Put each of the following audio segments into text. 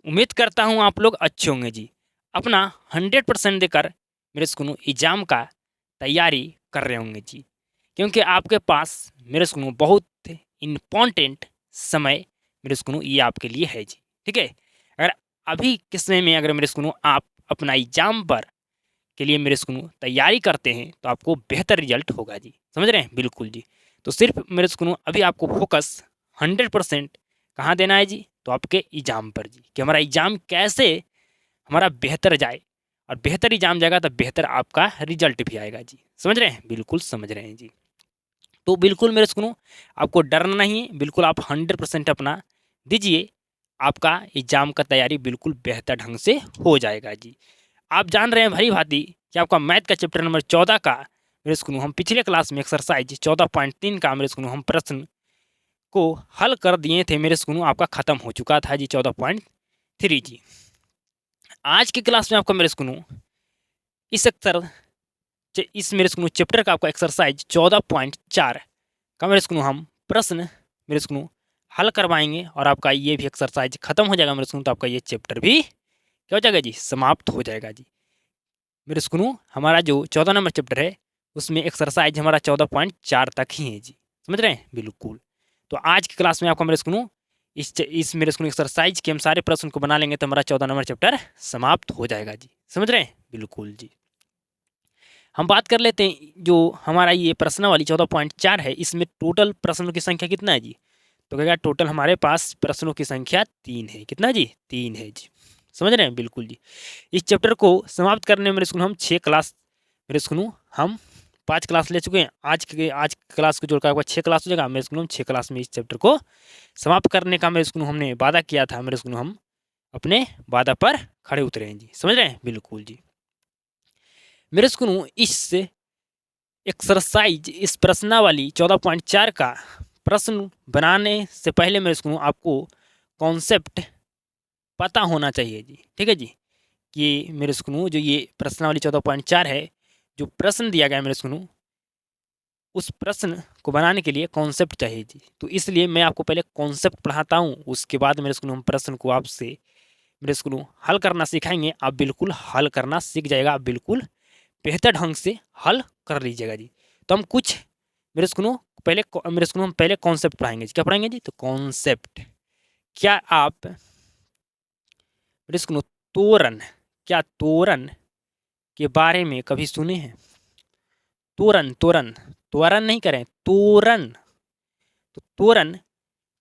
उम्मीद करता हूँ आप लोग अच्छे होंगे जी। अपना 100% देकर मेरे स्कूल एग्ज़ाम का तैयारी कर रहे होंगे जी। क्योंकि आपके पास मेरे स्कूल बहुत इम्पोर्टेंट समय मेरे स्कूल ये आपके लिए है जी। ठीक है? अगर अभी के समय में अगर मेरे स्कूल आप अपना एग्ज़ाम पर के लिए मेरे स्कूल तैयारी करते हैं तो आपको बेहतर रिजल्ट होगा जी। समझ रहे हैं? बिल्कुल जी। तो सिर्फ़ मेरे स्कूल अभी आपको फ़ोकस 100% कहाँ देना है जी? तो आपके एग्ज़ाम पर जी, कि हमारा एग्ज़ाम कैसे हमारा बेहतर जाए और बेहतर एग्ज़ाम जाएगा तो बेहतर आपका रिज़ल्ट भी आएगा जी। समझ रहे हैं? बिल्कुल समझ रहे हैं जी। तो बिल्कुल मेरे सुनो, आपको डरना नहीं है, बिल्कुल आप 100% अपना दीजिए, आपका एग्ज़ाम का तैयारी बिल्कुल बेहतर ढंग से हो जाएगा जी। आप जान रहे हैं भली-भाँति कि आपका मैथ का चैप्टर नंबर 14 का मेरे सुनो हम पिछले क्लास में एक्सरसाइज 14.3 का मेरे सुनो हम प्रश्न को हल कर दिए थे मेरे सुनो आपका ख़त्म हो चुका था जी 14.3 जी। आज की क्लास में आपका मेरे सुनो इस अक्सर इस मेरे स्कूल चैप्टर का आपका एक्सरसाइज 14.4 का मेरे स्कूल हम प्रश्न मेरे स्कूल हल करवाएंगे और आपका ये भी एक्सरसाइज खत्म हो जाएगा मेरे स्कूल, तो आपका ये चैप्टर भी क्या हो जाएगा जी, समाप्त हो जाएगा जी। मेरे स्कूल हमारा जो 14 नंबर चैप्टर है उसमें एक्सरसाइज हमारा 14.4 तक ही है जी। समझ रहे हैं? बिल्कुल। तो आज की क्लास में आपका मेरे स्कूल इस मेरे स्कूल एक्सरसाइज के हम सारे प्रश्न को बना लेंगे तो हमारा 14 नंबर चैप्टर समाप्त हो जाएगा जी। समझ रहे हैं? बिल्कुल जी। हम बात कर लेते हैं जो हमारा ये प्रश्नावली 14.4 है, इसमें टोटल प्रश्नों की संख्या कितना है जी? तो कहेगा टोटल हमारे पास प्रश्नों की संख्या 3 है। कितना जी? 3 है जी। समझ रहे हैं? बिल्कुल जी। इस चैप्टर को समाप्त करने में मेरे स्कूल हम 6 क्लास मेरे स्कूल हम 5 क्लास ले चुके हैं। आज क्लास को जोड़कर आपका 6 क्लास हो जाएगा। मेरे स्कूल हम 6 क्लास में इस चैप्टर को समाप्त करने का मेरे स्कूल हमने वादा किया था। मेरे स्कूल हम अपने वादा पर खड़े उतरे हैं जी। समझ रहे हैं? बिल्कुल जी। मेरे स्कूल इस एक्सरसाइज इस प्रश्नावली 14.4 का प्रश्न बनाने से पहले मेरे स्कूल आपको कॉन्सेप्ट पता होना चाहिए जी। ठीक है जी? कि मेरे स्कूल जो ये प्रश्नावली 14.4 है, जो प्रश्न दिया गया है मेरे स्कूल, उस प्रश्न को बनाने के लिए कॉन्सेप्ट चाहिए जी। तो इसलिए मैं आपको पहले कॉन्सेप्ट पढ़ाता हूँ, उसके बाद मेरे स्कूल हम प्रश्न को आपसे मेरे स्कूल हल करना सिखाएंगे। आप बिल्कुल हल करना सीख जाएगा, आप बिल्कुल बेहतर ढंग से हल कर लीजिएगा जी। तो हम कुछ मेरे स्कूल हम पहले कॉन्सेप्ट पढ़ाएंगे जी। क्या पढ़ाएंगे जी? तो कॉन्सेप्ट। क्या आप मेरे स्कूल तोरन, क्या तोरन के बारे में कभी सुने हैं? तोरन, तोरन, त्वरन नहीं करें, तोरन। तो तोरन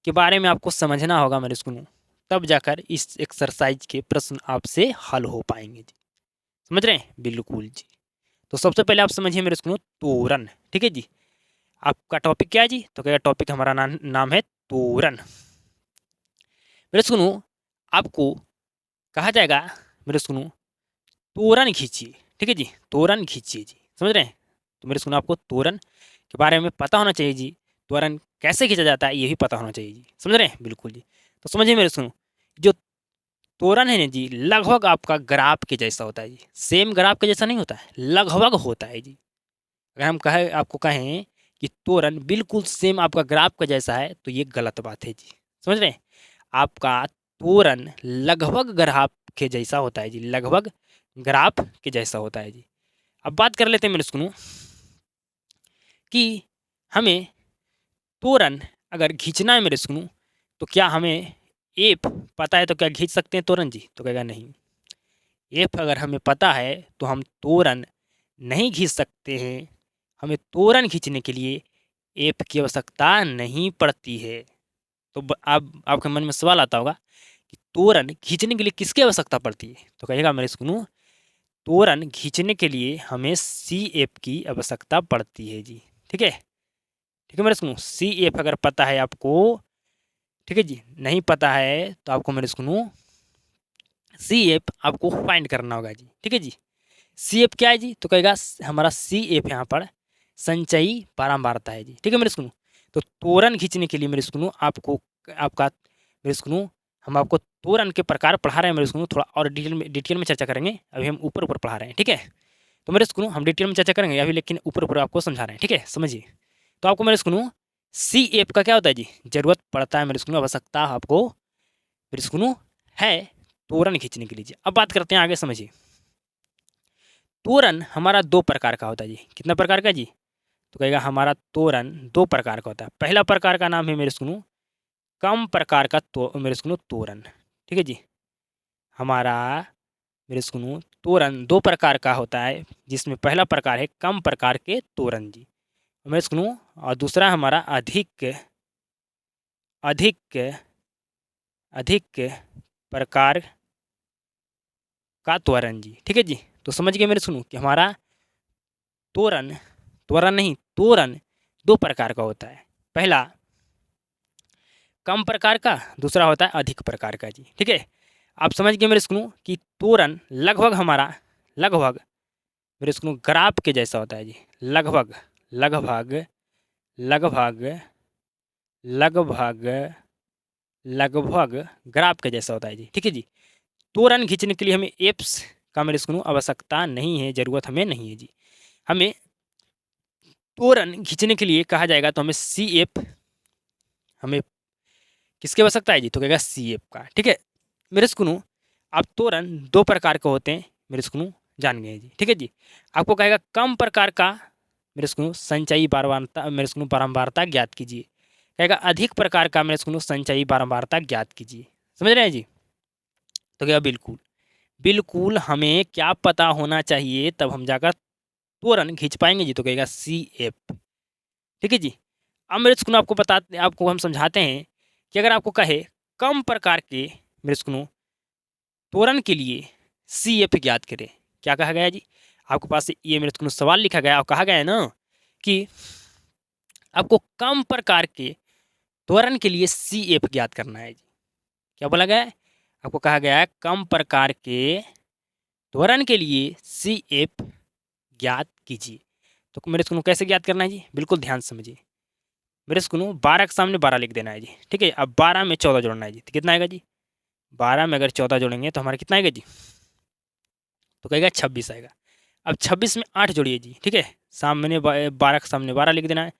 के बारे में आपको समझना होगा मेरे स्कूल, तब जाकर इस एक्सरसाइज के प्रश्न आपसे हल हो पाएंगे जी। समझ रहे हैं? बिल्कुल जी। तो सबसे पहले आप समझिए मेरे स्कूल तोरन। ठीक है जी? आपका टॉपिक क्या है जी? तो क्या टॉपिक हमारा नाम है तोरन। मेरे सुनो, आपको कहा जाएगा मेरे सुनो तोरन खींचिए। ठीक है जी? तोरन खींचिए जी। समझ रहे हैं? तो मेरे सुनो आपको तोरन के बारे में पता होना चाहिए जी। तोरन कैसे खींचा जाता है ये भी पता होना चाहिए जी। समझ रहे हैं? बिल्कुल जी। तो समझिए मेरे सुनो, जो तोरन है ना जी, लगभग आपका ग्राफ के जैसा होता है जी। सेम ग्राफ के जैसा नहीं होता है, लगभग होता है जी। अगर हम कहें आपको कहें कि तोरन बिल्कुल सेम आपका ग्राफ का जैसा है तो ये गलत बात है जी। समझ रहे हैं? आपका तोरन लगभग ग्राफ के जैसा होता है जी, लगभग ग्राफ के जैसा होता है जी। अब बात कर लेते हैं मेरे सुनो कि हमें तोरन अगर खींचना है मेरे सुनो, तो क्या हमें एफ पता है तो क्या खींच सकते हैं तोरन जी? तो कहेगा नहीं। एफ अगर हमें पता है तो हम तोरन नहीं खींच सकते हैं। हमें तोरन खींचने के लिए एफ की आवश्यकता नहीं पड़ती है। तो आप आपके मन में सवाल आता होगा कि तोरन खींचने के लिए किसकी आवश्यकता पड़ती है? तो कहेगा मेरे सुनो, तोरन खींचने के लिए हमें सी एफ की आवश्यकता पड़ती है जी। ठीक है? ठीक है मेरे सुनो, सी एफ अगर पता है आपको, ठीक है जी, नहीं पता है तो आपको मेरे सुनो सी एफ आपको फाइंड करना होगा जी। ठीक है जी? सी एफ क्या है जी? तो कहेगा हमारा सी एफ यहाँ पर संचयी बारंबारता है जी। ठीक है मेरे सुनो, तो तोरन खींचने के लिए मेरे सुनो आपको आपका मेरे सुनो हम आपको तोरन के प्रकार पढ़ा रहे हैं मेरे सुनो, थोड़ा और डिटेल में चर्चा करेंगे। अभी हम ऊपर ऊपर पढ़ा रहे हैं। ठीक है? तो मेरे सुनो हम डिटेल में चर्चा करेंगे अभी, लेकिन ऊपर ऊपर आपको समझा रहे हैं। ठीक है? समझिए। तो आपको मेरे सुनो सी एफ का क्या होता है जी? जरूरत पड़ता है मेरे सुनो, आवश्यकता आपको मेरे सुनो है त्वरण खींचने के लिए जी। अब बात करते हैं आगे, समझिए। त्वरण हमारा दो प्रकार का होता है जी। कितना प्रकार का जी? तो कहेगा हमारा त्वरण दो प्रकार का होता है। पहला प्रकार का नाम है मेरे सुनो कम प्रकार का मेरे सुनो त्वरण। ठीक है जी। हमारा मेरे सुनो त्वरण दो प्रकार का होता है, जिसमें पहला प्रकार है कम प्रकार के त्वरण जी, मेरे सुनो। और दूसरा हमारा अधिक अधिक अधिक प्रकार का त्वरण जी। ठीक है जी। तो समझ गए मेरे सुनो कि हमारा त्वरण त्वरण नहीं त्वरण दो प्रकार का होता है। पहला कम प्रकार का, दूसरा होता है अधिक प्रकार का जी। ठीक है। आप समझ गए मेरे सुनो कि त्वरण लगभग हमारा लगभग मेरे सुनो ग्राफ के जैसा होता है जी। लगभग लगभग लगभग लगभग लगभग ग्राफ के जैसा होता है जी। ठीक है जी। त्वरण खींचने के लिए हमें एप्स का मेरे सुनो आवश्यकता नहीं है, ज़रूरत हमें नहीं है जी। हमें त्वरण खींचने के लिए कहा जाएगा तो हमें सी एफ, हमें किसकी आवश्यकता है जी? तो कहेगा सी एफ का। ठीक है मेरे सुनो। अब त्वरण दो प्रकार के होते हैं मेरे सुनो, जान गए जी। ठीक है जी। आपको कहेगा कम प्रकार का मेरे सुनो संचयी बारंबारता मेरे सुनो बारंबारता ज्ञात कीजिए। कहेगा अधिक प्रकार का मेरे सुनो संचयी बारंबारता ज्ञात कीजिए। समझ रहे हैं जी? तो कहेगा बिल्कुल बिल्कुल हमें क्या पता होना चाहिए, तब हम जाकर त्वरण खींच पाएंगे जी। तो कहेगा सी एफ। ठीक है जी। अब मेरे सुनो आपको हम समझाते हैं कि अगर आपको कहे कम प्रकार के मेरे सुनो त्वरण के लिए सी एफ ज्ञात करें, क्या कहा गया जी? आपके पास ये मेरे को सवाल लिखा गया और कहा गया है ना कि आपको कम प्रकार के त्वरण के लिए सी एफ ज्ञात करना है जी। क्या बोला गया है? आपको कहा गया है कम प्रकार के त्वरण के लिए सी एफ ज्ञात कीजिए। तो मेरे को कैसे ज्ञात करना है जी? बिल्कुल ध्यान से समझिए। मेरे को 12 के सामने 12 लिख देना है जी। ठीक है। अब 12 में 14 जोड़ना है जी। तो कितना आएगा जी? 12 में अगर 14 जोड़ेंगे तो हमारा कितना आएगा जी? तो कहेगा 26 आएगा। अब 26 में 8 जोड़िए जी। ठीक है। सामने 12 के सामने 12 लिख देना है,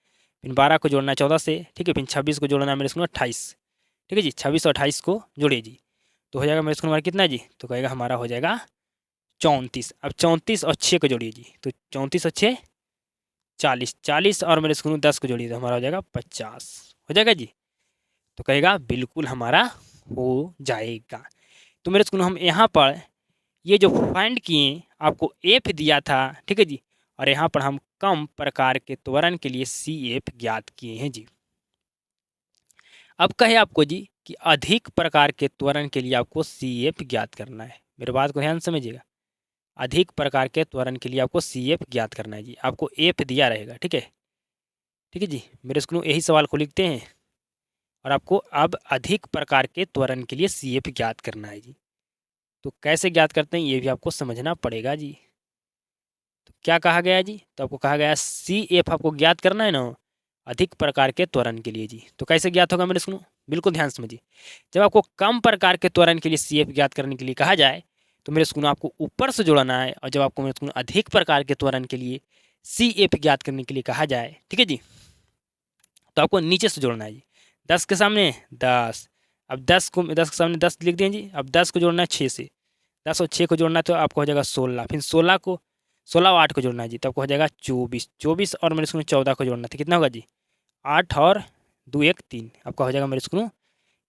फिर 12 को जोड़ना है 14 से। ठीक है। फिर 26 को जोड़ना है मेरे को 28। ठीक है जी। 26 और 28 को जोड़िए जी। तो हो जाएगा मेरे को हमारा कितना है जी? तो कहेगा हमारा हो जाएगा 34। अब 34 और 6 को जोड़िए जी। तो 34 और 6 40, 40 और मेरे को 10 को जोड़िए तो हमारा हो जाएगा 50। हो जाएगा जी। तो कहेगा बिल्कुल हमारा हो जाएगा। तो मेरे को हम यहाँ पर ये जो फाइंड किए आपको एफ दिया था। ठीक है जी। और यहाँ पर हम कम प्रकार के त्वरण के लिए सी एफ ज्ञात किए हैं जी। अब कहे आपको जी कि अधिक प्रकार के त्वरण के लिए आपको सी एफ ज्ञात करना है। मेरे बात को ध्यान समझिएगा। अधिक प्रकार के त्वरण के लिए आपको सी एफ ज्ञात करना है जी। आपको एफ दिया रहेगा। ठीक है। ठीक है जी। मेरे स्कूल यही सवाल को लिखते हैं और आपको अब अधिक प्रकार के त्वरण के लिए सी एफ ज्ञात करना है जी। तो कैसे ज्ञात करते हैं ये भी आपको समझना पड़ेगा जी। तो क्या कहा गया जी? तो आपको कहा गया सी एफ आपको ज्ञात करना है ना अधिक प्रकार के त्वरण के लिए जी। तो कैसे ज्ञात होगा मेरे सुनो, बिल्कुल ध्यान समझिए। जब आपको कम प्रकार के त्वरण के लिए सी एफ ज्ञात करने के लिए कहा जाए तो मेरे सुनो आपको ऊपर से जोड़ना है, और जब आपको मेरे सुनो अधिक प्रकार के त्वरण के लिए सी एफ ज्ञात करने के लिए कहा जाए, ठीक है जी, तो आपको नीचे से जोड़ना है जी। 10 के सामने 10। अब 10 के सामने 10 लिख दें जी। अब 10 को जोड़ना है 6 से। 10 और 6 को जोड़ना है तो आपको हो जाएगा 16। फिर 16 और 8 को जोड़ना है जी, तो आपको हो जाएगा 24। 24 और मेरे स्कूल 14 को जोड़ना था, कितना होगा जी? 8 और 2 1 3, आपका हो जाएगा मेरे स्कूल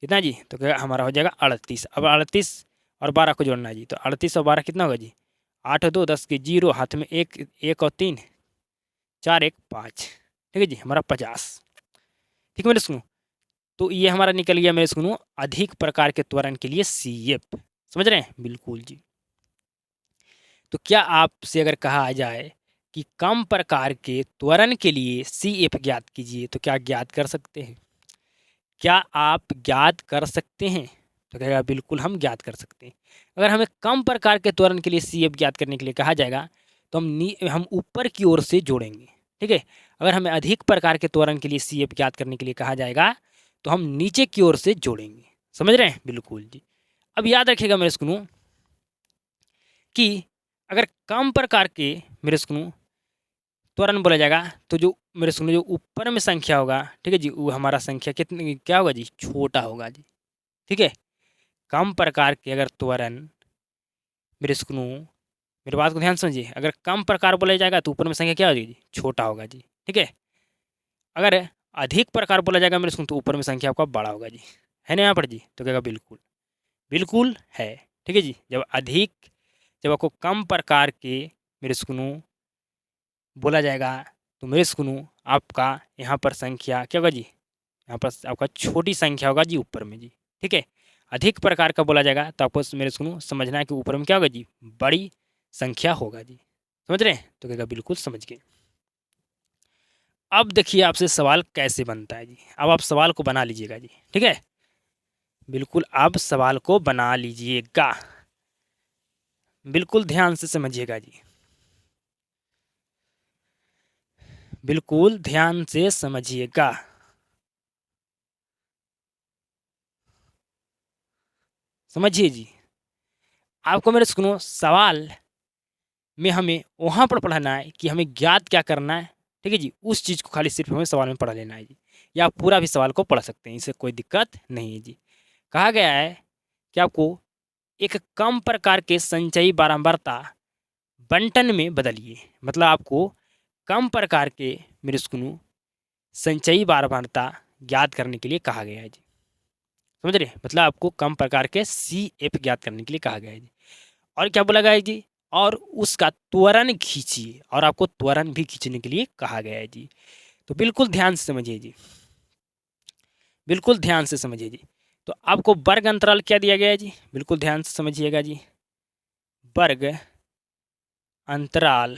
कितना जी? तो क्या हमारा हो जाएगा 38। अब 38 और 12 को जोड़ना है जी। तो 38 और 12 कितना होगा जी? 8 और 2 10 के 0, हाथ में 1 1 और 3 4 1 5। ठीक है जी, हमारा 50। ठीक है मेरे स्कूल। तो ये हमारा निकल गया मेरे स्कूल अधिक प्रकार के त्वरण के लिए सी एफ। समझ रहे हैं? बिल्कुल जी। तो क्या आपसे अगर कहा जाए कि कम प्रकार के त्वरण के लिए सी एफ ज्ञात कीजिए, तो क्या ज्ञात कर सकते हैं? क्या आप ज्ञात कर सकते हैं? तो कहेगा बिल्कुल हम ज्ञात कर सकते हैं। अगर हमें कम प्रकार के त्वरण के लिए सी एफ ज्ञात करने के लिए कहा जाएगा तो हम ऊपर की ओर से जोड़ेंगे। ठीक है। अगर हमें अधिक प्रकार के त्वरण के लिए सी एफ ज्ञात करने के लिए कहा जाएगा तो हम नीचे की ओर से जोड़ेंगे। समझ रहे हैं? बिल्कुल जी। अब याद रखिएगा मेरे स्कूलों कि अगर कम प्रकार के मेरे स्कूलों त्वरण बोला जाएगा तो जो मेरे स्कूल जो ऊपर में संख्या होगा, ठीक है जी, वो हमारा संख्या कितनी क्या होगा जी? छोटा होगा जी। ठीक है। कम प्रकार के अगर त्वरण मेरे सुनू, मेरी बात को ध्यान से समझिए, अगर कम प्रकार बोला जाएगा तो ऊपर में संख्या क्या हो जाएगी? छोटा होगा जी। ठीक है। अगर अधिक प्रकार बोला जाएगा मेरे सुनू तो ऊपर में संख्या आपका बड़ा होगा जी। है ना यहाँ पर जी? तो कहेगा बिल्कुल, बिल्कुल है। ठीक है जी। जब आपको कम प्रकार के मेरे सुनू बोला जाएगा तो मेरे सुनू आपका यहाँ पर संख्या क्या होगा जी? यहाँ पर आपका छोटी संख्या होगा जी ऊपर में जी। ठीक है। अधिक प्रकार का बोला जाएगा तो आपको मेरे सुनो समझना है कि ऊपर में क्या होगा जी? बड़ी संख्या होगा जी। समझ रहे हैं? तो कहेगा बिल्कुल समझ गए। अब देखिए आपसे सवाल कैसे बनता है जी। अब आप सवाल को बना लीजिएगा जी। ठीक है, बिल्कुल आप सवाल को बना लीजिएगा, बिल्कुल ध्यान से समझिएगा जी, बिल्कुल ध्यान से समझिएगा। समझिए जी। आपको मेरे सुनो सवाल में हमें वहाँ पर पढ़ना है कि हमें ज्ञात क्या करना है। ठीक है जी, उस चीज़ को खाली सिर्फ हमें सवाल में पढ़ लेना है जी, या आप पूरा भी सवाल को पढ़ सकते हैं, इससे कोई दिक्कत नहीं है जी। कहा गया है कि आपको एक कम प्रकार के संचयी बारंबारता बंटन में बदलिए। मतलब आपको कम प्रकार के मेरे सुनू संचयी बारंबारता ज्ञात करने के लिए कहा गया है जी। समझ रहे? मतलब आपको कम प्रकार के सी एफ ज्ञात करने के लिए कहा गया है जी। और क्या बोला गया है जी? और उसका त्वरण खींचिए, और आपको त्वरण भी खींचने के लिए कहा गया है जी। तो बिल्कुल ध्यान से समझिए जी, बिल्कुल ध्यान से समझिए जी। तो आपको वर्ग अंतराल क्या दिया गया है जी? बिल्कुल ध्यान से समझिएगा जी। वर्ग अंतराल,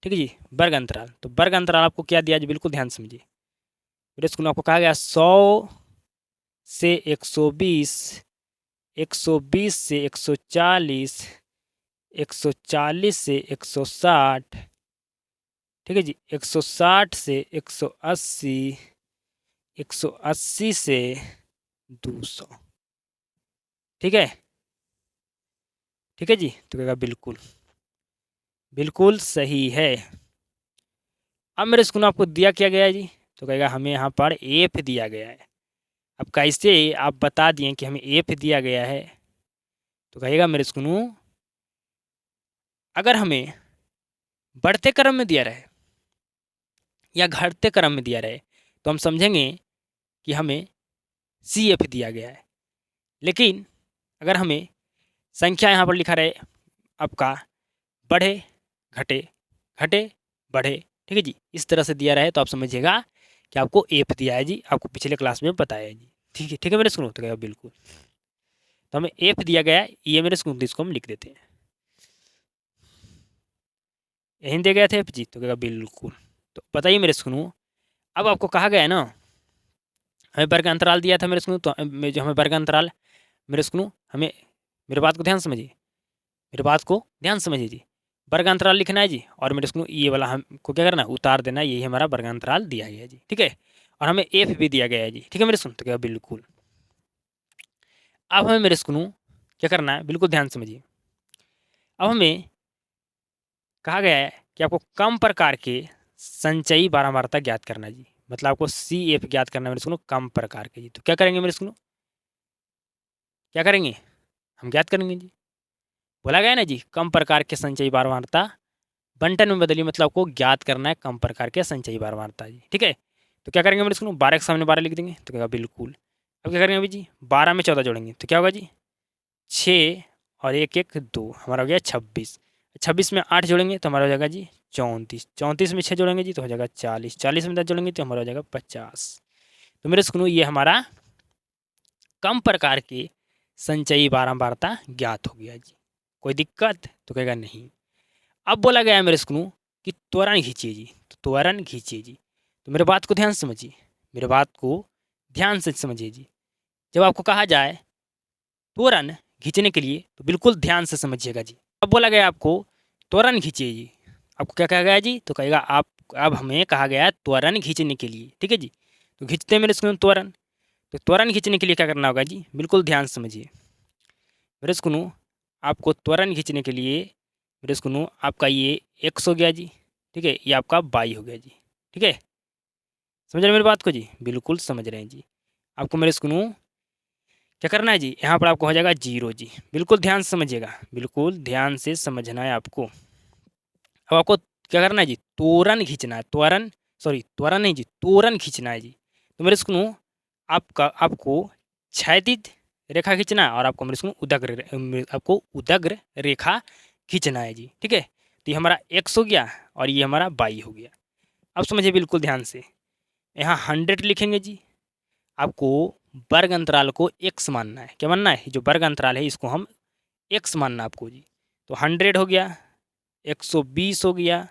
ठीक है जी, वर्ग अंतराल। तो वर्ग अंतराल आपको क्या दिया जी? बिल्कुल ध्यान से समझिए। मेरे स्कूल में आपको कहा गया 100 से 120, 120 से 140, 140 से 160, ठीक है जी, 160 से 180, 180 से 200। ठीक है, ठीक है जी। तो कहेगा बिल्कुल, बिल्कुल सही है। अब मेरे स्कूल में आपको दिया क्या गया है जी? तो कहेगा हमें यहाँ पर एफ दिया गया है। अब कैसे आप बता दिए कि हमें एफ दिया गया है? तो कहेगा मेरे स्कूल अगर हमें बढ़ते क्रम में दिया रहे या घटते क्रम में दिया रहे तो हम समझेंगे कि हमें सी एफ दिया गया है। लेकिन अगर हमें संख्या यहाँ पर लिखा रहे आपका बढ़े घटे, घटे बढ़े, ठीक है जी, इस तरह से दिया रहे तो आप समझिएगा कि आपको एफ दिया है जी। आपको पिछले क्लास में बताया है जी। ठीक है, ठीक है मेरे स्कूल। तो कहेगा बिल्कुल, तो हमें एफ दिया गया है, ये मेरे स्कूल, इसको हम लिख देते हैं। यहीं दे गए थे एफ जी। तो कहेगा बिल्कुल। तो बताइए मेरे स्कूल, अब आपको कहा गया है ना, हमें वर्ग अंतराल दिया था मेरे स्कूल, तो जो हमें वर्ग अंतराल मेरे स्कूल हमें, मेरे बात को ध्यान समझिए, मेरे बात को ध्यान समझिए जी। वर्ग अंतराल लिखना है जी, और मेरे स्कूल ये वाला हमको क्या करना है? उतार देना है। यही हमारा वर्ग अंतराल दिया गया है जी। ठीक है, और हमें एफ भी दिया गया है जी। ठीक है मेरे स्कूल। तो क्या बिल्कुल, अब हमें मेरे स्कूल क्या करना है? बिल्कुल ध्यान समझिए। अब हमें कहा गया है कि आपको कम प्रकार के संचयी बारंबारता ज्ञात करना है जी। मतलब आपको सी एफ ज्ञात करना है मेरे स्कूल कम प्रकार के जी। तो क्या करेंगे मेरे स्कूल? क्या करेंगे? हम ज्ञात करेंगे जी। बोला गया ना जी, कम प्रकार के संचयी बारंबारता बंटन में बदलिए। मतलब आपको ज्ञात करना है कम प्रकार के संचयी बारंबारता जी। ठीक है, तो क्या करेंगे मेरे स्कूल? 12 के सामने 12 लिख देंगे। तो क्या बिल्कुल। अब क्या करेंगे अभी जी? 12 में 14 जोड़ेंगे तो क्या होगा जी? 6 और एक एक 2, हमारा हो गया 26। 26 में 8 जोड़ेंगे तो हमारा हो जाएगा जी 34। 34 में 6 जोड़ेंगे जी तो हो जाएगा 40। 40 में 10 जोड़ेंगे तो हमारा हो जाएगा 50। तो मेरे स्कूल ये हमारा कम प्रकार के संचयी बारंबारता ज्ञात हो गया जी। कोई दिक्कत? तो कहेगा नहीं। अब बोला गया है मेरे स्कूल कि त्वरण खींचिए जी। तो त्वरण खींचिए जी। तो मेरे बात को ध्यान से समझिए, मेरे बात को ध्यान से समझिए जी। जब आपको कहा जाए त्वरण खींचने के लिए तो बिल्कुल ध्यान से समझिएगा जी। अब बोला गया आपको त्वरण खींचिए जी। आपको क्या कहा गया है जी? तो कहेगा आप, अब हमें कहा गया है त्वरण खींचने के लिए। ठीक है जी, तो खींचते हैं मेरे स्कूल त्वरण। तो त्वरण खींचने के लिए क्या करना होगा जी? बिल्कुल ध्यान से समझिए मेरे स्कूल। आपको त्वरण खींचने के लिए मेरे स्कूल आपका ये एक्स हो गया जी। ठीक है, ये आपका वाई हो गया जी। ठीक है, समझ रहे हैं मेरी बात को जी? बिल्कुल समझ रहे हैं जी। आपको मेरे स्कूल क्या करना है जी, यहाँ पर आपको हो जाएगा 0 जी। बिल्कुल ध्यान से समझिएगा, बिल्कुल ध्यान से समझना है आपको। अब आपको क्या करना है जी, तोरन खींचना है, त्वरण, सॉरी त्वरण नहीं जी, तोरन खींचना है जी। तो मेरे सुनो, आपको क्षैतिज रेखा खींचना है और आपको मेरे सुनो आपको उदग्र रेखा खींचना है जी, ठीक है। तो ये हमारा x हो गया और ये हमारा y हो गया। अब समझिए बिल्कुल ध्यान से, यहाँ 100 लिखेंगे जी। आपको वर्ग अंतराल को x मानना है। क्या मानना है, जो वर्ग अंतराल है इसको हम x मानना है आपको जी। तो 100 हो गया, 120 हो गया,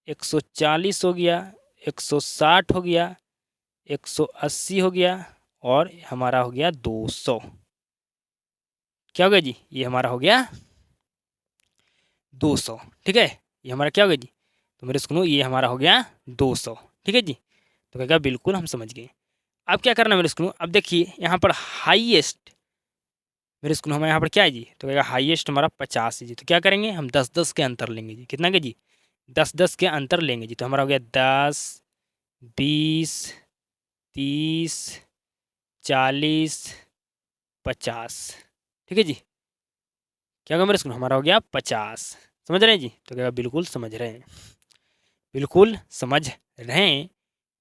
140 हो गया, 160 हो गया, 180 हो गया और हमारा हो गया 200। क्या हो गया जी, ये हमारा हो गया 200, ठीक है। ये हमारा क्या हो गया जी, तो मेरे सुनो ये हमारा हो गया 200, ठीक है जी। तो कहेगा बिल्कुल हम समझ गए। अब क्या करना है मेरे सुनो, अब देखिए यहाँ पर हाईएस्ट मेरे स्कूल हमारे यहाँ पर क्या है जी, तो कहेगा हाईएस्ट हमारा 50 है जी। तो क्या करेंगे हम, 10-10 के अंतर लेंगे जी। कितना के जी, 10-10 के अंतर लेंगे जी। तो हमारा हो गया 10, 20, 30, 40, 50, ठीक है जी। क्या होगा मेरे स्कूल, हमारा हो गया 50। समझ रहे हैं जी, तो कहेगा बिल्कुल समझ रहे हैं, बिल्कुल समझ रहे हैं,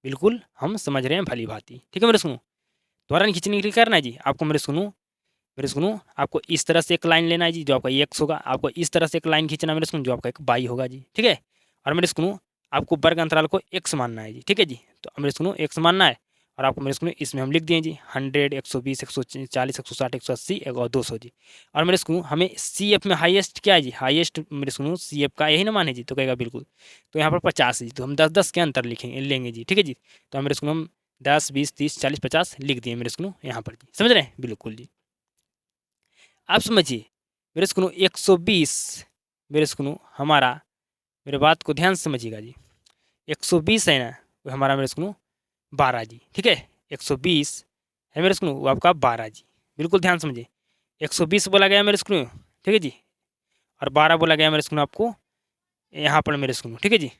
बिल्कुल हम समझ रहे हैं भली भांति, ठीक है मेरे सुनो। त्वरण खींचने के लिए करना है जी, आपको मेरे सुनो आपको इस तरह से एक लाइन लेना है जी, जो आपका x होगा। आपको इस तरह से एक लाइन खींचना है मेरे सुनो, जो आपका एक y होगा जी, ठीक है। और मेरे सुनो आपको वर्ग अंतराल को x मानना है जी, ठीक है जी। तो मेरे सुनो x मानना है और आपको मेरे सुनो इसमें हम लिख दिए जी 100, 120, 140, 160, 180 और 200 जी। और मेरे सुनो हमें सी एफ में हाईएस्ट क्या है जी, हाईएस्ट मेरे सुनो सी एफ का यही ना माने जी। तो कहेगा बिल्कुल, तो यहाँ पर 50 जी, तो हम 10-10 के अंतर लिखेंगे लेंगे जी, ठीक है जी। तो मेरे सुनो हम 10, 20, 30, 40, 50 लिख दिए मेरे सुनो यहाँ पर जी। समझ रहे हैं, बिल्कुल जी। आप समझिए मेरे सुनो 120, मेरे सुनो हमारा, मेरे बात को ध्यान से समझिएगा जी। 120 है ना, वो हमारा मेरे सुनो 12 जी, ठीक है। 120 है मेरे सुनो, वो आपका 12 जी। बिल्कुल ध्यान समझिए, 120 बोला गया मेरे सुनो, ठीक है जी। और 12 बोला गया मेरे सुनो आपको यहाँ पर मेरे सुनो, ठीक है जी।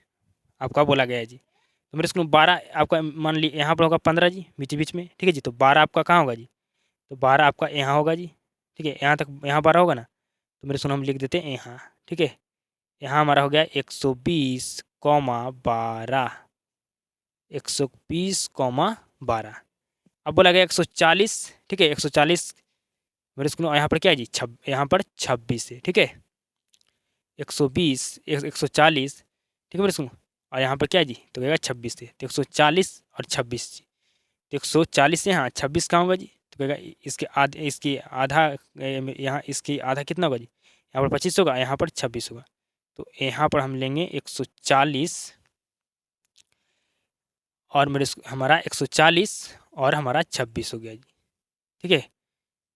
आपका बोला गया है जी। तो मेरे सुनो 12 आपका मान ली यहाँ पर होगा 15 जी, बीच बीच में, ठीक है जी। तो 12 आपका कहाँ होगा जी, तो 12 आपका यहाँ होगा जी, ठीक है। यहाँ तक यहाँ 12 होगा ना, तो मेरे सुनो हम लिख देते हैं यहाँ, ठीक है। यहाँ हमारा हो गया 120 कॉमा 12, 120 कॉमा 12। अब बोला गया 140, ठीक है। 140 मेरे सुनो यहाँ पर क्या है जी, यहाँ पर 26 है, ठीक है। 120, 140, ठीक है मेरे सुनो। और यहाँ पर क्या है जी, तो कहेगा 26 है। तो 140 और 26 जी, तो 140 से यहाँ 26 कहाँ होगा जी, तो कहेगा इसकी आधा, यहाँ इसकी आधा कितना होगा जी, यहाँ पर 25 होगा, यहाँ पर 26 होगा। तो यहाँ पर हम लेंगे 140 और हमारा 140 और हमारा 26 हो गया जी, ठीक है,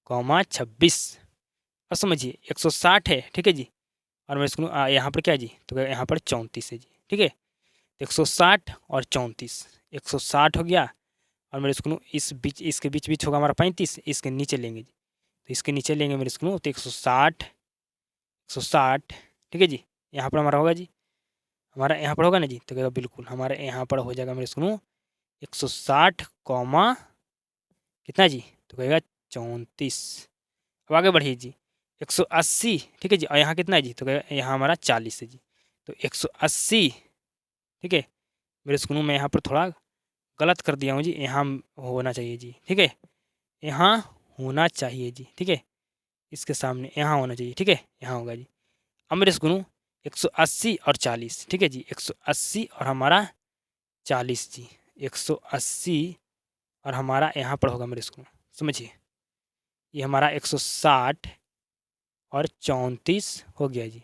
कॉमा 26। अब समझिए 160 है, ठीक है जी। और मेरे इसको यहाँ पर क्या है जी, तो यहाँ पर 34 है जी, ठीक है। 160 और 34, 160 हो गया और मेरे इसको इस बीच, इसके बीच बीच होगा हमारा 35, इसके नीचे लेंगे जी। तो इसके नीचे लेंगे मेरे इसको, तो 160, 160, ठीक है जी। यहाँ पर हमारा होगा जी, हमारा यहाँ पर होगा ना जी, तो कहेगा बिल्कुल हमारे यहाँ पर हो जाएगा मेरे इसको 160 कॉमा कितना जी, तो कहेगा 34। अब आगे बढ़िए जी, 180, ठीक है जी। और यहाँ कितना है जी, तो कहेगा यहाँ हमारा 40 है जी। तो 180, ठीक है। मेरे स्कूल में यहाँ पर थोड़ा गलत कर दिया हूँ जी, यहाँ होना चाहिए जी, ठीक है। यहाँ होना चाहिए जी, ठीक है। इसके सामने यहाँ होना चाहिए, ठीक है, यहाँ होगा जी। अब मेरे स्कूल 180 और 40, ठीक है जी। 180 और हमारा 40 जी, 180 और हमारा यहाँ पर होगा मेरे स्कूल, समझिए ये हमारा 160 और 34 हो गया जी।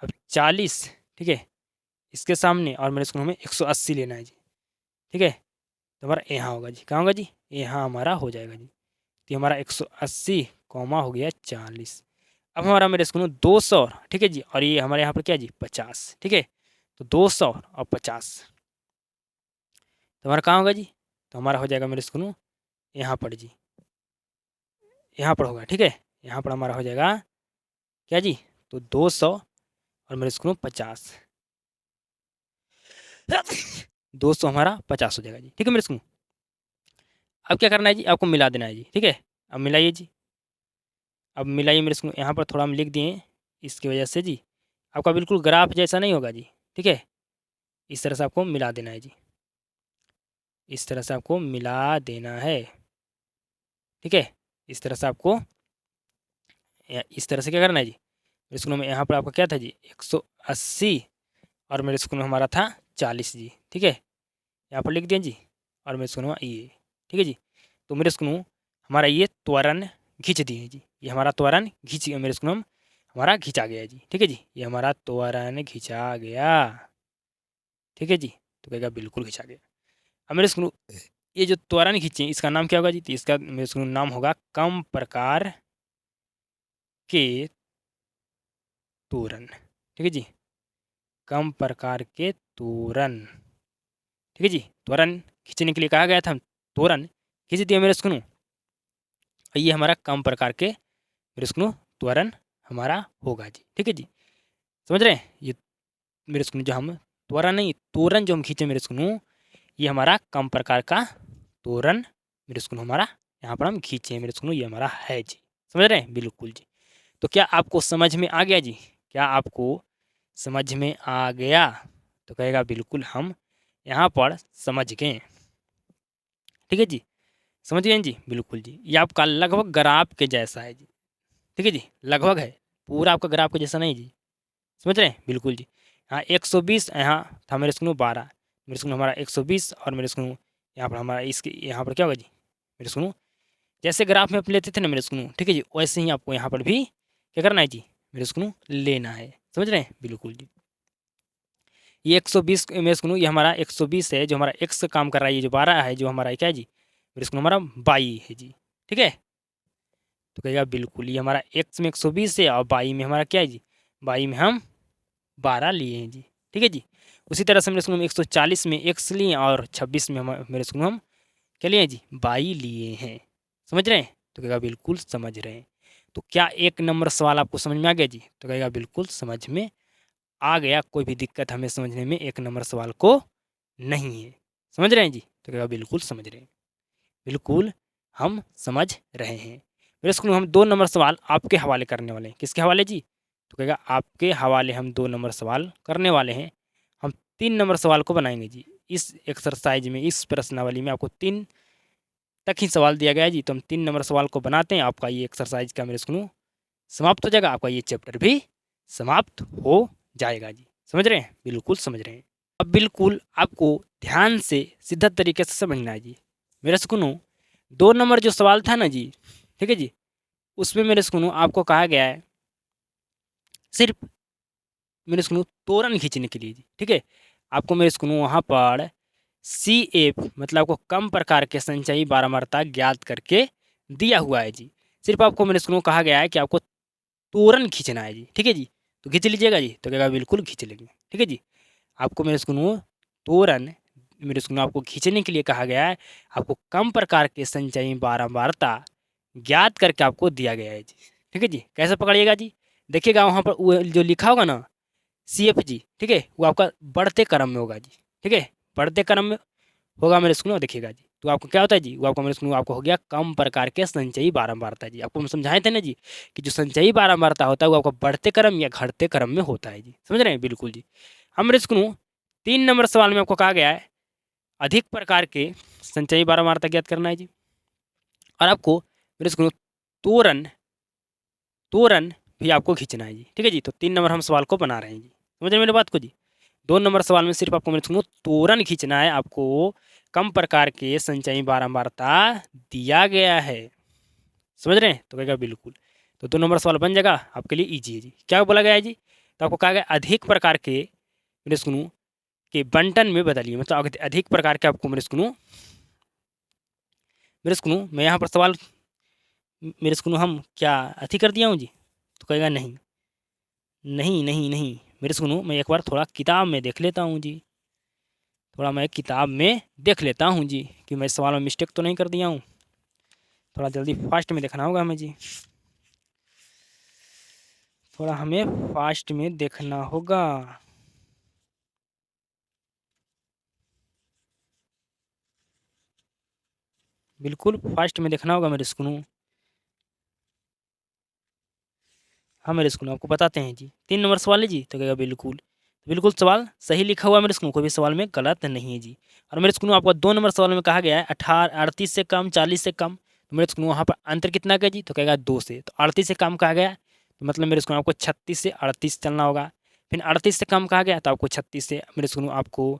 अब 40, ठीक है, इसके सामने और मेरे स्कूल में 180 लेना है जी, ठीक है। तो हमारा यहाँ होगा जी, कहाँ होगा जी, यहाँ हमारा हो जाएगा जी। तो हमारा 180 कॉमा हो गया 40। अब हमारा मेरे स्कूल में 200, ठीक है जी। और ये हमारे यहाँ पर क्या जी, 50, ठीक है। तो 200 और 50, तो हमारा कहाँ होगा जी, तो हमारा हो जाएगा मेरे स्कूल यहाँ पर जी, यहाँ पर होगा, ठीक है। यहाँ पर हमारा हो जाएगा क्या जी, तो 200 और मेरे स्कूल में 50, 200 हमारा 50 हो जाएगा जी, ठीक है मेरे स्कूल। अब क्या करना है जी, आपको मिला देना है जी, ठीक है। अब मिलाइए जी। अब मिलाइए मेरे स्कूल, यहाँ पर थोड़ा हम लिख दिए इसकी वजह से जी। आपका बिल्कुल ग्राफ जैसा नहीं होगा जी, ठीक है। इस तरह से आपको मिला देना है जी, इस तरह से आपको मिला देना है, ठीक है। इस तरह से आपको इस तरह से क्या करना है जी। मेरे स्कूल में यहाँ पर आपका क्या था जी, 180, और मेरे स्कूल में हमारा था 40 जी, ठीक है। यहाँ पर लिख दिया जी, और मेरे स्कूल में ये, ठीक है जी। तो मेरे स्कूल में हमारा ये त्वरण खींच दिए जी, ये हमारा त्वरण खींच मेरे स्कूल में हमारा खींचा गया जी, ठीक है जी। ये हमारा त्वरण खींचा गया, ठीक है जी। तो कहेगा बिल्कुल खींचा गया। अब मेरे स्कूल ये जो त्वरण खींचे इसका नाम क्या होगा जी, तो इसका मेरे स्कूल नाम होगा कम प्रकार के त्वरण, ठीक है जी। कम प्रकार के त्वरण, ठीक है जी। त्वरण खींचने के लिए कहा गया था, त्वरण खींच दिया मेरे स्कूल। ये हमारा कम प्रकार के मेरे स्कूल त्वरण हमारा होगा जी, ठीक है जी। समझ रहे हैं, ये मेरे स्कूल जो हम त्वरण नहीं तोरण जो हम खींचे मेरे स्कूल, ये हमारा कम प्रकार का तोरण मेरे स्कूल हमारा यहाँ पर हम खींचे मेरे स्कूल, ये हमारा है जी। समझ रहे हैं, बिल्कुल जी। तो क्या आपको समझ में आ गया जी, क्या आपको समझ में आ गया, तो कहेगा बिल्कुल हम यहाँ पर समझ गए, ठीक है जी। समझ गए जी, बिल्कुल जी। ये आपका लगभग ग्राफ के जैसा है जी, ठीक है जी। लगभग है, पूरा आपका ग्राफ के जैसा नहीं जी। समझ रहे हैं, बिल्कुल जी। हाँ 120 यहाँ था मेरे स्कूल 12, मेरे स्कूल हमारा 120, और मेरे स्कूल यहाँ पर हमारा इसके यहाँ पर क्या होगा जी, मेरे स्कूल जैसे ग्राफ में आप लेते थे ना मेरे स्कूल, ठीक है जी, वैसे ही आपको यहाँ पर भी क्या करना है जी, मेरे स्कूल लेना है। समझ रहे हैं, बिल्कुल जी। ये 120 मेरे स्कूल ये हमारा 120 है, जो हमारा एक्स काम कर रहा है, ये जो 12 है जो हमारा क्या है जी, मेरे स्कूल हमारा 22 है जी, ठीक है। तो कहेगा बिल्कुल ये हमारा एक्स में 120 है, और 22 में हमारा क्या है जी, 22 में हम 12 लिए हैं जी, ठीक है जी। उसी तरह से मेरे स्कूल में 140 में एक्स लिए, और 26 में हम मेरे स्कूल में हम क्या लिए हैं जी, 22 लिए हैं। समझ रहे हैं, तो कहेगा बिल्कुल समझ रहे हैं। तो क्या 1 नंबर सवाल आपको समझ में आ गया जी, तो कहेगा बिल्कुल समझ में आ गया, कोई भी दिक्कत हमें समझने में 1 नंबर सवाल को नहीं है। समझ रहे हैं जी, तो कहेगा बिल्कुल समझ रहे हैं, बिल्कुल हम समझ रहे हैं। मेरे स्कूल में हम 2 नंबर सवाल आपके हवाले करने वाले हैं। किसके हवाले जी, तो कहेगा आपके हवाले हम 2 नंबर सवाल करने वाले हैं। हम 3 नंबर सवाल को बनाएंगे जी। इस एक्सरसाइज में, इस प्रश्नावली में आपको 3 तक ही सवाल दिया गया है जी, तो हम 3 नंबर सवाल को बनाते हैं। आपका ये एक्सरसाइज का मेरे स्कूल समाप्त हो जाएगा, आपका ये चैप्टर भी समाप्त हो जाएगा जी। समझ रहे हैं, बिल्कुल समझ रहे हैं। अब बिल्कुल आपको ध्यान से सीधा तरीके से समझना है जी। मेरे स्कूल 2 नंबर जो सवाल था ना जी, ठीक है जी, उसमें मेरे स्कूल आपको कहा गया है सिर्फ मेरे स्कूल तोरन खींचने के लिए जी, ठीक है। आपको मेरे स्कूल वहाँ पर CF मतलब आपको कम प्रकार के संचयी बारंबारता ज्ञात करके दिया हुआ है जी। सिर्फ आपको मेरे स्कूल कहा गया है कि आपको तोरन खींचना है जी, ठीक है जी। तो खींच लीजिएगा जी, तो कहेगा बिल्कुल खींच लेंगे, ठीक है जी। आपको मेरे स्कूल तोरन मेरे स्कूल आपको खींचने के लिए कहा गया है। आपको कम प्रकार के संचयी बारंबारता ज्ञात करके आपको दिया गया है जी, ठीक है जी। कैसे पकड़िएगा जी, देखिएगा वहाँ पर वो जो लिखा होगा ना CF जी, ठीक है, वो आपका बढ़ते क्रम में होगा जी, ठीक है। बढ़ते क्रम में होगा मेरे स्कूल में, देखिएगा जी। तो आपको क्या होता है जी, वो आपको मेरे स्कूल में आपको हो गया कम प्रकार के संचयी बारंबारता जी। आपको हम समझाए थे ना जी कि जो संचयी बारंबारता होता है वो आपका बढ़ते क्रम या घटते क्रम में होता है जी। समझ रहे हैं, बिल्कुल जी। हम मेरे स्कूल 3 नंबर सवाल में आपको कहा गया है अधिक प्रकार के संचयी बारंबारता ज्ञात करना है जी, और आपको मेरे स्कूल तोरन तोरन भी आपको खींचना है जी, ठीक है जी। तो 3 नंबर हम सवाल को बना रहे हैं जी। समझ रहे हैं मेरी बात को जी। 2 नंबर सवाल में सिर्फ आपको मेरे सुनो तोरन खींचना है, आपको कम प्रकार के संचयी बारंबारता दिया गया है। समझ रहे हैं, तो कहेगा बिल्कुल। तो 2 नंबर सवाल बन जाएगा आपके लिए इजी है जी। क्या बोला गया है जी, तो आपको कहा गया अधिक प्रकार के मेरे सुनो के बंटन में बदलिए, मतलब अधिक प्रकार के आपको मेरे सुनो मैं यहाँ पर सवाल मेरे सुनो हम क्या अथी कर दिया हूँ जी, तो कहेगा नहीं नहीं नहीं नहीं। मेरे सुनो मैं एक बार थोड़ा किताब में देख लेता हूँ जी, थोड़ा मैं किताब में देख लेता हूँ जी कि मैं सवाल में मिस्टेक तो नहीं कर दिया हूँ। थोड़ा जल्दी फास्ट में देखना होगा हमें जी, थोड़ा हमें फास्ट में देखना होगा। बिल्कुल फास्ट में देखना होगा मेरे स्कूल। हाँ मेरे स्कूल आपको बताते हैं जी। 3 नंबर सवाल है जी, तो कहेगा बिल्कुल। तो बिल्कुल सवाल सही लिखा हुआ है मेरे स्कूल, कोई भी सवाल में गलत नहीं है जी। और मेरे स्कूल आपको 2 नंबर सवाल में कहा गया है 38 से कम, 40 से कम, तो मेरे स्कूल वहाँ पर अंतर कितना का जी, तो कहेगा 2 से। तो 38 से कम कहा गया है, तो मतलब मेरे स्कूल आपको 36 से 38 चलना होगा। फिर 38 से कम कहा गया तो आपको 36 से मेरे स्कूल आपको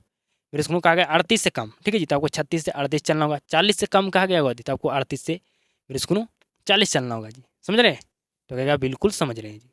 मेरे स्कूल कहा गया 38 से कम, ठीक है जी, तो आपको 36 से 38 चलना होगा। 40 से कम कहा गया होगा जी, तो आपको 38 से मेरे स्कूल 40 चलना होगा जी। समझ रहे हैं? तो कहेगा बिल्कुल समझ रहे हैं जी।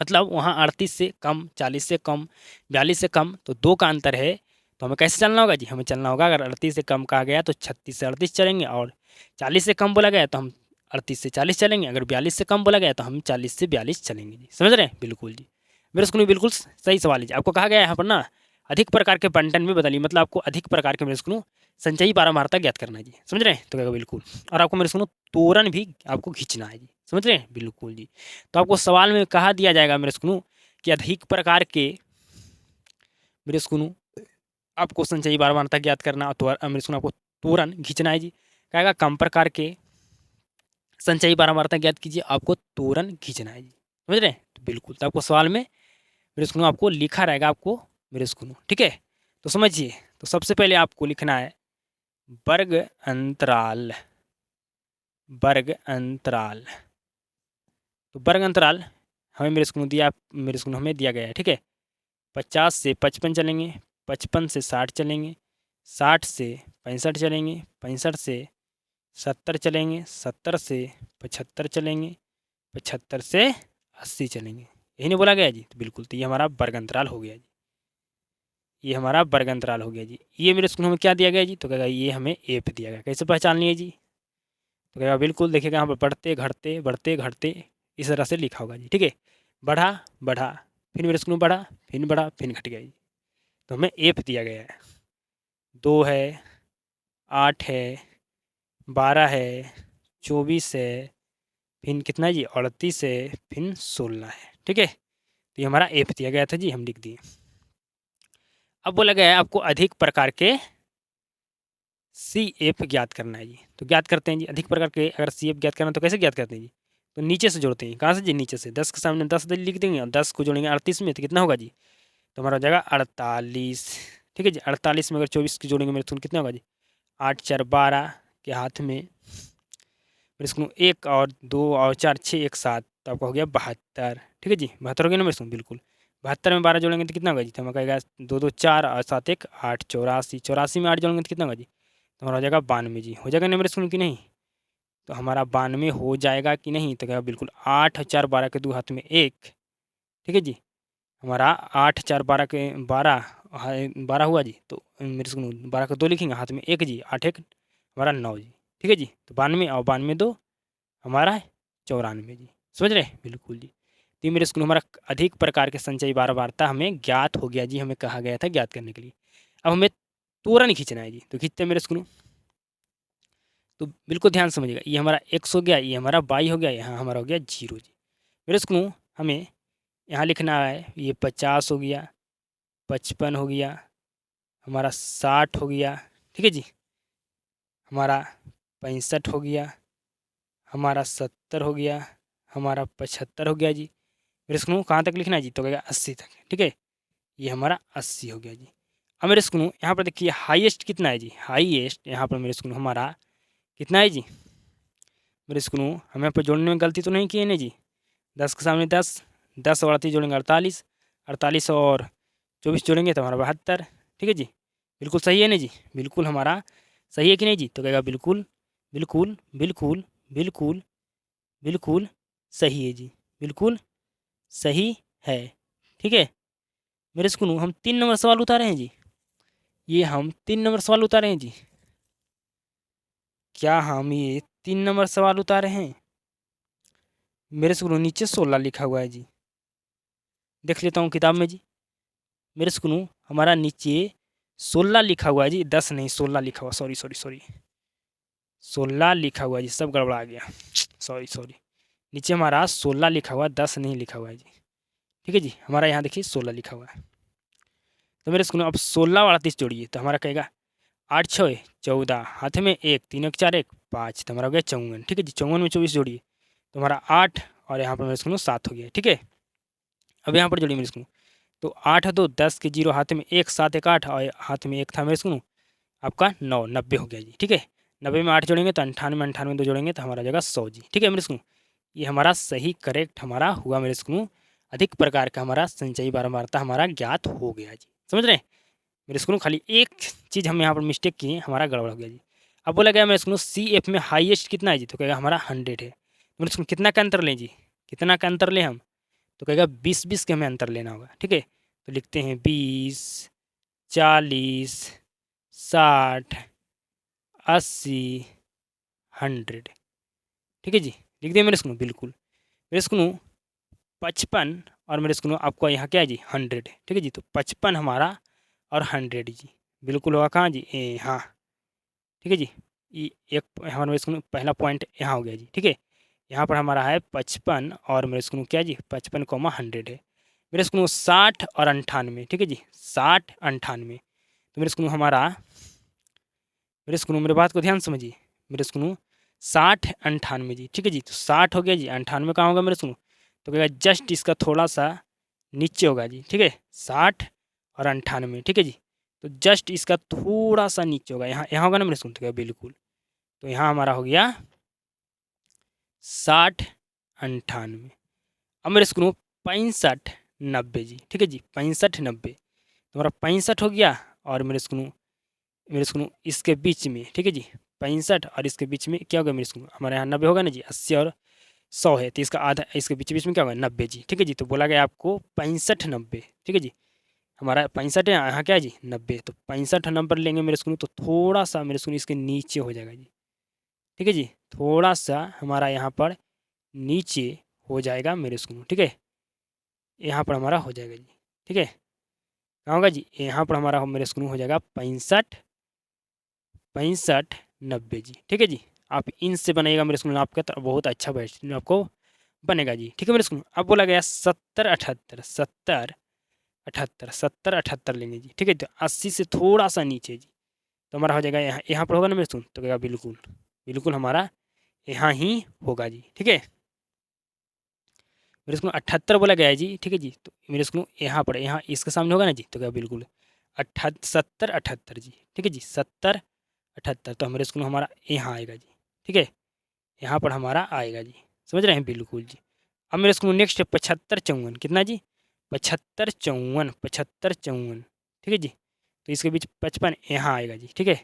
मतलब वहाँ 38 से कम, 40 से कम, 42 से कम, तो 2 का अंतर है। तो हमें कैसे चलना होगा जी? हमें चलना होगा, अगर 38 से कम कहा गया तो 36 से 38 चलेंगे, और 40 से कम बोला गया तो हम 38 से 40 चलेंगे, अगर 42 से कम बोला गया तो हम 40 से 42 चलेंगे जी। समझ रहे हैं? बिल्कुल जी। मेरे स्कूल में बिल्कुल सही सवाल है जी। आपको कहा गया है यहाँ पर ना अधिक प्रकार के बंटन भी बदलिए, मतलब आपको अधिक प्रकार के मेरे स्कूल संचयी पारमार्थक ज्ञात करना है जी। समझ रहे हैं? तो कहेगा बिल्कुल। और आपको मेरे स्कूल तोरन भी आपको खींचना है जी। समझ रहे हैं? बिल्कुल जी। तो आपको सवाल में कहा दिया जाएगा मेरे स्कूल कि अधिक प्रकार के मेरे स्कूल आपको संचयी पारमार्थक ज्ञात करना, तो मेरे स्कूल आपको तोरन खींचना है जी। कहेगा कम प्रकार के संचयी पारमार्थक ज्ञात कीजिए, आपको तोरन खींचना है जी। समझ रहे हैं? तो बिल्कुल। तो आपको सवाल में मेरे स्कूल आपको लिखा रहेगा, आपको मेरे स्कूल, ठीक है? तो समझिए। तो सबसे पहले आपको लिखना है वर्ग अंतराल। वर्ग अंतराल। तो वर्ग अंतराल हमें मेरे स्कूल दिया, मेरे स्कूल हमें दिया गया है, ठीक है? 50 से 55 चलेंगे, 55 से 60 चलेंगे, 60 से 65 चलेंगे, 65 से 70 चलेंगे, 70 से 75 चलेंगे, 75 से 80 चलेंगे। यही नहीं बोला गया जी? तो बिल्कुल। तो ये हमारा वर्ग अंतराल हो गया जी। ये हमारा वर्ग अंतराल हो गया जी। ये मेरे स्कूल में क्या दिया गया जी? तो कहेगा ये हमें एफ दिया गया। कैसे पहचान लिए जी? तो कहेगा बिल्कुल, देखिएगा यहाँ पर बढ़ते घटते बढ़ते घटते इस तरह से लिखा होगा जी, ठीक है? बढ़ा बढ़ा, फिर मेरे स्कूल में बढ़ा, फिर घट गया जी, तो हमें एफ दिया गया है। 2 है, 8 है, 12 है, 24 है, फिर कितना है जी? 38 है, फिर 16 है, ठीक है? तो ये हमारा एफ दिया गया था जी, हम लिख दिए। अब बोला गया है आपको अधिक प्रकार के सी एफ ज्ञात करना है जी। तो ज्ञात करते हैं जी, अधिक प्रकार के अगर सी एफ ज्ञात करना तो कैसे ज्ञात करते हैं जी? तो नीचे से जोड़ते हैं। कहाँ से जी? नीचे से। 10 के सामने 10 लिख देंगे, और 10 को जोड़ेंगे 38 में, तो कितना होगा जी? तो हमारा हो जाएगा 48, ठीक है जी? 48 में अगर 24 की जोड़ेंगे मेरे, तो कितना होगा जी? 8 4 12 के हाथ में मेरे इसको 1 और 2 और 4 6 1 7, तो आपका हो गया 72, ठीक है जी? 72 हो गया ना मेरे इसको? बिल्कुल। 72 में 12 जोड़ेंगे तो कितना होगा जी? तो हमारा कहेगा 2 2 4 और 7 1 8, 84, 84 में 8 जोड़ेंगे तो कितना होगा जी? तो हमारा हो जाएगा 92 जी। हो जाएगा ना मेरे स्कूल की नहीं? तो हमारा 92 हो जाएगा कि नहीं? तो कहेगा बिल्कुल। 8 4 12 के 2 हाथ में 1, ठीक है जी? हमारा 8 4 12 के 12 12 हुआ जी। तो मेरे स्कूल 12 का 2 लिखेंगे, हाथ में 1 जी, 8 1 हमारा 9 जी, ठीक है जी? तो 92 और 92 2 हमारा 94 जी। समझ रहे? बिल्कुल जी। तो ये मेरे स्कूल हमारा अधिक प्रकार के संचयी बारबारता हमें ज्ञात हो गया जी, हमें कहा गया था ज्ञात करने के लिए। अब हमें तोरन खींचना है जी, तो खींचते हैं मेरे स्कूल। तो बिल्कुल ध्यान से समझिएगा, ये हमारा x हो गया, ये हमारा y हो गया, यहाँ हमारा हो गया 0 जी। मेरे स्कूल हमें यहाँ लिखना है, ये 50 हो गया, 55 हो गया, हमारा 60 हो गया, ठीक है जी? हमारा 65 हो गया, हमारा 70 हो गया, हमारा 75 हो गया जी। मेरे स्कूल कहाँ तक लिखना है जी? तो कहेगा 80 तक, ठीक है? ये हमारा 80 हो गया जी। अब मेरे स्कूल यहाँ पर देखिए हाईएस्ट कितना है जी? हाईएस्ट यहाँ पर मेरे स्कूल हमारा कितना है जी? मेरे स्कूल हमें यहाँ पर जोड़ने में गलती तो नहीं की है ना जी? 10 के सामने 10, 10 और 38 जोड़ेंगे 48, 48 और 24 जोड़ेंगे तो हमारा 72, ठीक है जी? बिल्कुल सही है ना जी? बिल्कुल हमारा सही है कि नहीं जी? तो कहेगा बिल्कुल, बिल्कुल, बिल्कुल, बिल्कुल, बिल्कुल सही है जी, बिल्कुल सही है, ठीक है? मेरे स्कूल हम 3 नंबर सवाल उतारे हैं जी। ये हम 3 नंबर सवाल उतारे हैं जी। क्या हम ये 3 नंबर सवाल उतारे हैं? मेरे स्कूल नीचे 16 लिखा हुआ है जी। देख लेता हूँ किताब में जी। मेरे स्कूल हमारा नीचे 16 लिखा हुआ है जी, 10 नहीं 16 लिखा हुआ, सॉरी सॉरी सॉरी, 16 लिखा हुआ है जी, सब गड़बड़ा गया, सॉरी सॉरी। नीचे हमारा 16 लिखा हुआ है, 10 नहीं लिखा हुआ है जी, ठीक है जी? हमारा यहाँ देखिए 16 लिखा हुआ है। तो मेरे स्कूल अब 16 और 38 जोड़िए, तो हमारा कहेगा 8 6 14, हाथ में 1, 3 1 4 1 5, तो हमारा हो गया 54, ठीक है जी? 54 में 24 जोड़िए, तो हमारा 8 और यहाँ पर मेरे स्कूल 7 हो गया, ठीक है। अब यहाँ पर जोड़िए मेरे स्कूल, तो 8 2 10 के 0 हाथ में 1 7 1 8 और हाथ में 1 था मेरे स्कूल, आपका 9 90 हो गया जी, ठीक है। 90 में 8 जोड़ेंगे तो 98 98 2 जोड़ेंगे तो हमारा जगह 100 जी, ठीक है मेरे स्कूल। ये हमारा सही करेक्ट हमारा हुआ मेरे स्कूल। अधिक प्रकार का हमारा संचयी बारंबारता हमारा ज्ञात हो गया जी, समझ रहे हैं मेरे स्कूल। खाली एक चीज़ हम यहाँ पर मिस्टेक किए, हमारा गड़बड़ हो गया जी। अब बोला गया मेरे स्कूल CF में हाईएस्ट कितना है जी, तो कहेगा हमारा 100 है। तो मेरे स्कूल कितना का अंतर लें जी, कितना का अंतर लें हम, तो कहेगा 20 20 के हमें अंतर लेना होगा, ठीक है। तो लिखते हैं 20 40 60 80 100, ठीक है जी। लिख दिया मेरे स्कूल, बिल्कुल मेरे स्कूल 55 और मेरे स्कूल आपको यहाँ क्या है जी 100, ठीक है जी। तो 55 हमारा और 100 जी, बिल्कुल होगा कहाँ जी, हाँ, ठीक है जी। ये एक हमारा मेरे स्कूल पहला पॉइंट यहाँ हो गया जी, ठीक है। यहाँ पर हमारा है 55 और मेरे स्कूल क्या जी 55 कॉमा 100 है। मेरे स्कूल 60 और 98, ठीक है जी, 60 98। तो मेरे स्कूल हमारा, मेरे स्कूल मेरे बात को ध्यान समझिए, मेरे स्कूल 60 98 जी, ठीक है जी। तो 60 हो गया जी, 98 कहाँ होगा मेरे स्कूल, तो कहेगा जस्ट इसका थोड़ा सा नीचे होगा जी, ठीक है। 60 और 98, ठीक है जी। तो जस्ट इसका थोड़ा सा नीचे होगा, यहाँ यहाँ होगा ना मेरे स्कूल, तो कहेगा बिल्कुल। तो यहाँ हमारा हो गया 60 98। अब मेरे स्कूल 65 90 जी, ठीक है जी, 65 90। तो हमारा 65 हो गया और मेरे स्कूल इसके बीच में, ठीक है जी, 65 और इसके बीच में क्या होगा मेरे स्कूल, हमारे यहाँ 90 होगा ना जी, 80 और 100 है, तो इसका आधा इसके बीच बीच में क्या होगा 90 जी, ठीक है जी। तो बोला गया आपको 65 90, ठीक है जी। हमारा 65 है, यहाँ क्या है जी 90। तो 65 नंबर लेंगे मेरे स्कूल, तो थोड़ा सा मेरे स्कूल इसके नीचे हो जाएगा जी, ठीक है जी। थोड़ा सा हमारा यहाँ पर नीचे हो जाएगा मेरे स्कूल, ठीक है। यहाँ पर हमारा हो जाएगा जी, ठीक है। कहाँ होगा जी, यहाँ पर हमारा मेरे स्कूल हो जाएगा 65 65 90 जी, ठीक है जी। आप इनसे बनाइएगा मेरे स्कूल, आपका तो बहुत अच्छा बैठ आपको बनेगा जी, ठीक है मेरे स्कूल। अब बोला गया 70 78 70 78 70 78 लेंगे जी, ठीक है। तो 80 से थोड़ा सा नीचे जी, तो हमारा हो जाएगा यहाँ यहाँ पर होगा ना मेरे स्कूल, तो कहेगा बिल्कुल बिल्कुल हमारा यहाँ ही होगा जी, ठीक है। मेरे स्कूल 78 बोला गया है जी, ठीक है जी। तो मेरे स्कूल यहाँ पर यहाँ इसके सामने होगा ना जी, तो कहेगा बिल्कुल 70 78 जी, ठीक है जी, 70 78। तो मेरे स्कूल हमारा यहाँ आएगा जी, ठीक है, यहाँ पर हमारा आएगा जी, समझ रहे हैं बिल्कुल जी। अब मेरे स्कूल नेक्स्ट है 75 54, कितना जी 75 54 75 54, ठीक है जी। तो इसके बीच 55 यहाँ आएगा जी, ठीक है।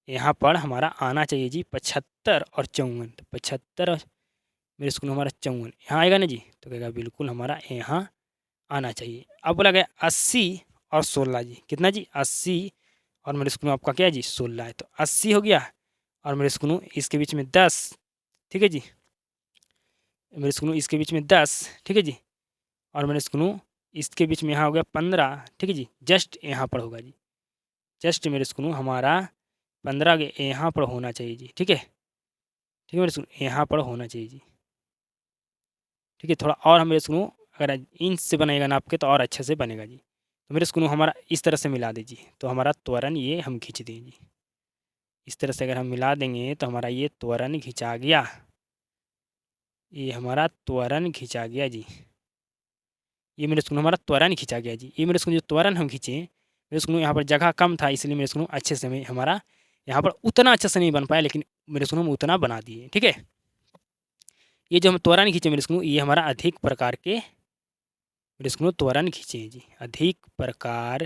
यहाँ पर हमारा आना चाहिए जी 75 और 54। तो 75 और मेरे स्कूल हमारा 54 यहाँ आएगा ना जी, तो कहेगा बिल्कुल हमारा यहाँ आना चाहिए। अब बोला गया 80 और 16 जी, कितना जी 80 और मेरे स्कूल आपका क्या है जी 16 है। तो 80 हो गया और मेरे स्कूल इसके बीच में 10, ठीक है जी, मेरे स्कूल इसके बीच में 10, ठीक है जी। और मेरे स्कूल इसके बीच में यहाँ हो गया 15, ठीक है जी, जस्ट यहाँ पर होगा जी, जस्ट मेरे स्कूल हमारा 15 के यहाँ पर होना चाहिए जी, ठीक है, ठीक है मेरे स्कूल यहाँ पर होना चाहिए जी, ठीक है। थोड़ा और हम मेरे स्कूल अगर इंच से बनाएगा ना आपके, तो और अच्छे से बनेगा जी। तो मेरे स्कूल हमारा इस तरह से मिला दीजिए, तो हमारा त्वरण ये हम खींच दें जी। इस तरह से अगर हम मिला देंगे तो हमारा ये त्वरण खिंचा गया, ये हमारा त्वरण खिंचा गया जी। ये मेरे स्कूल हमारा त्वरण खिंचा गया जी। ये मेरे स्कूल जो त्वरण हम खींचे, मेरे स्कूल यहाँ पर जगह कम था, इसलिए मेरे स्कूल अच्छे से में हमारा यहाँ पर उतना अच्छे से नहीं बन पाया, लेकिन मेरे स्कूल हम उतना बना दिए, ठीक है। ये जो हम त्वरण खींचे मेरे स्कूल, ये हमारा अधिक प्रकार के मेरे स्कूल त्वरण खींचे हैं जी, अधिक प्रकार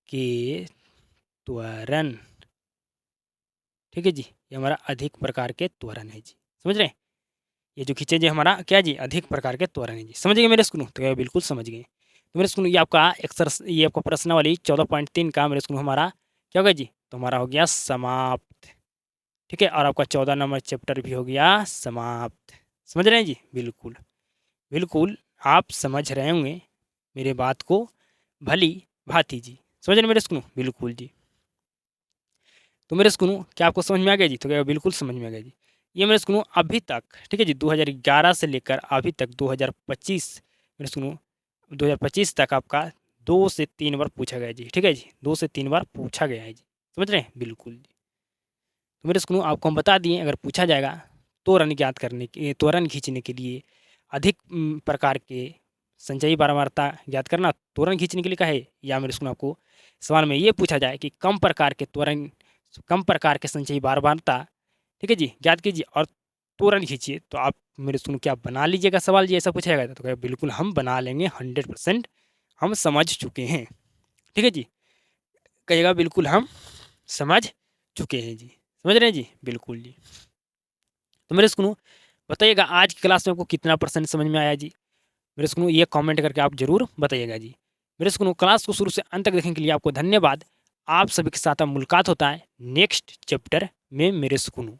के त्वरण, ठीक है जी। ये हमारा अधिक प्रकार के त्वरण है जी, समझ रहे हैं। ये जो खींचे जी हमारा क्या जी अधिक प्रकार के त्वरण है जी, समझ गए मेरे स्कूल, तो बिल्कुल समझ गए। तो मेरे स्कूल ये आपका ये आपका प्रश्नावली 14.3 का मेरे स्कूल हमारा क्या होगा जी, तो हमारा हो गया समाप्त, ठीक है। और आपका 14 नंबर चैप्टर भी हो गया समाप्त, समझ रहे हैं जी, बिल्कुल बिल्कुल आप समझ रहे होंगे मेरे बात को भली भांति जी, समझ रहे मेरे स्कूल, बिल्कुल जी। तो मेरे स्कूल क्या आपको समझ में आ गया जी, तो क्या बिल्कुल समझ में आ गया जी। ये मेरे स्कूल अभी तक, ठीक है जी, 2011 से लेकर अभी तक 2025 मेरे स्कूल 2025 तक आपका 2 से 3 बार पूछा गया जी, ठीक है जी, 2 से 3 बार पूछा गया है जी, समझ रहे हैं बिल्कुल जी। तो मेरे स्कूल आपको हम बता दिए, अगर पूछा जाएगा त्वरण ज्ञात करने के त्वरण खींचने के लिए अधिक प्रकार के संचयी बारंबारता ज्ञात करना त्वरण खींचने के लिए कहे, या मेरे स्कूल आपको सवाल में ये पूछा जाए कि कम प्रकार के संचयी बारंबारता, ठीक है जी, ज्ञात कीजिए और त्वरण खींचिए, तो आप मेरे स्कूल क्या बना लीजिएगा सवाल जी, ऐसा पूछा जाएगा तो कहे बिल्कुल हम बना लेंगे, 100% हम समझ चुके हैं, ठीक है जी, कहिएगा बिल्कुल हम समझ चुके हैं जी, समझ रहे हैं जी, बिल्कुल जी। तो मेरे स्कूल बताइएगा आज की क्लास में आपको कितना % समझ में आया जी, मेरे स्कूल ये कमेंट करके आप ज़रूर बताइएगा जी। मेरे स्कूल क्लास को शुरू से अंत तक देखने के लिए आपको धन्यवाद। आप सभी के साथ अब मुलाकात होता है नेक्स्ट चैप्टर में मेरे स्कूल।